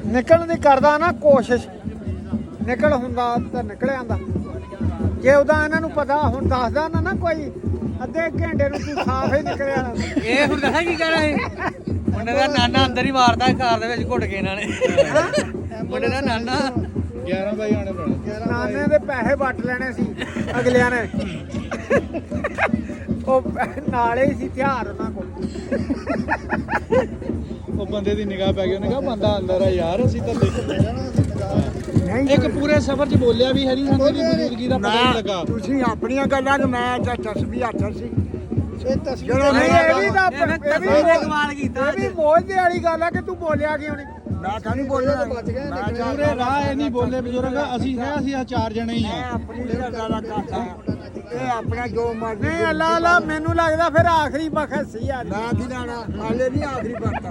ਨਿਕਲਣ ਦੀ ਕਰਦਾ ਨਾ ਕੋਸ਼ਿਸ਼, ਨਿਕਲ ਹੁੰਦਾ ਤਾਂ ਨਿਕਲ ਆਂਦਾ। ਜੇ ਉਹਦਾ ਇਹਨਾਂ ਨੂੰ ਪਤਾ ਹੁਣ ਦੱਸਦਾ ਨਾ ਕੋਈ ਅੱਧੇ ਘੰਟੇ ਨੂੰ ਤੂੰ ਸਾਫ ਹੀ ਨਿਕਲਿਆ। ਇਹ ਹੁਣ ਦੱਸਾਂ ਕੀ ਕਹਿਣਾ ਸੀ, ਮੁੰਡੇ ਦਾ ਨਾਨਾ ਅੰਦਰ ਹੀ ਮਾਰਦਾ ਕਾਰ ਦੇ ਵਿੱਚ ਘੁੱਟ ਕੇ ਇਹਨਾਂ ਨੇ। ਮੁੰਡੇ ਦਾ ਨਾਨਾ 11 ਵਜੇ ਆਣੇ ਪੈਣੇ। ਨਾਨੇ ਦੇ ਪੈਸੇ ਵੱਟ ਲੈਣੇ ਸੀ ਅਗਲਿਆਂ ਨੇ, ਉਹ ਨਾਲੇ ਹੀ ਸੀ ਹਥਿਆਰ ਉਹਨਾਂ ਕੋਲ। ਉਹ ਬੰਦੇ ਦੀ ਨਿਗਾਹ ਪੈ ਗਈ, ਉਹਨੇ ਕਿਹਾ ਬੰਦਾ ਅੰਦਰ ਆ ਯਾਰ, ਅਸੀਂ ਤਾਂ ਨਹੀਂ ਇੱਕ ਪੂਰੇ ਸਫ਼ਰ 'ਚ ਬੋਲਿਆ ਵੀ ਹਰੀ ਸਾਨੂੰ ਦੀ ਮੌਜੂਦਗੀ ਦਾ ਪਤਾ ਨਹੀਂ ਲੱਗਾ। ਤੁਸੀਂ ਆਪਣੀਆਂ ਗੱਲਾਂ ਨੂੰ ਮੈਂ ਤਸਵੀਰ ਹੱਥ ਸੀ ਜਦੋਂ ਨਹੀਂ ਇਹ ਵੀ ਤਾਂ ਕਮਾਲ ਕੀਤਾ। ਇਹ ਵੀ ਮੋਜ ਵਾਲੀ ਗੱਲ ਆ ਕਿ ਤੂੰ ਬੋਲਿਆ ਕਿਉਂ ਨਹੀਂ? ਮੈਂ ਤਾਂ ਨਹੀਂ ਬੋਲਿਆ, ਮੈਂ ਪੂਰੇ ਰਾਹ ਇਹ ਨਹੀਂ ਬੋਲੇ ਬਜ਼ੁਰਗ, ਅਸੀਂ ਹੈ ਅਸੀਂ ਆ 4 ਜਣੇ ਹੀ ਆ। ਆਪਣੀ ਗੱਲ ਦਾ ਕਾਠਾ ਇਹ ਆਪਣਾ ਜੋ ਮਰਜ਼ੀ। ਨਹੀਂ ਅੱਲਾ ਅੱਲਾ, ਮੈਨੂੰ ਲੱਗਦਾ ਫਿਰ ਆਖਰੀ ਬਖਤ ਸੀ ਯਾਰ। ਮੈਂ ਕੀ ਲੈਣਾ, ਹਾਲੇ ਨਹੀਂ ਆਖਰੀ ਵਕਤ।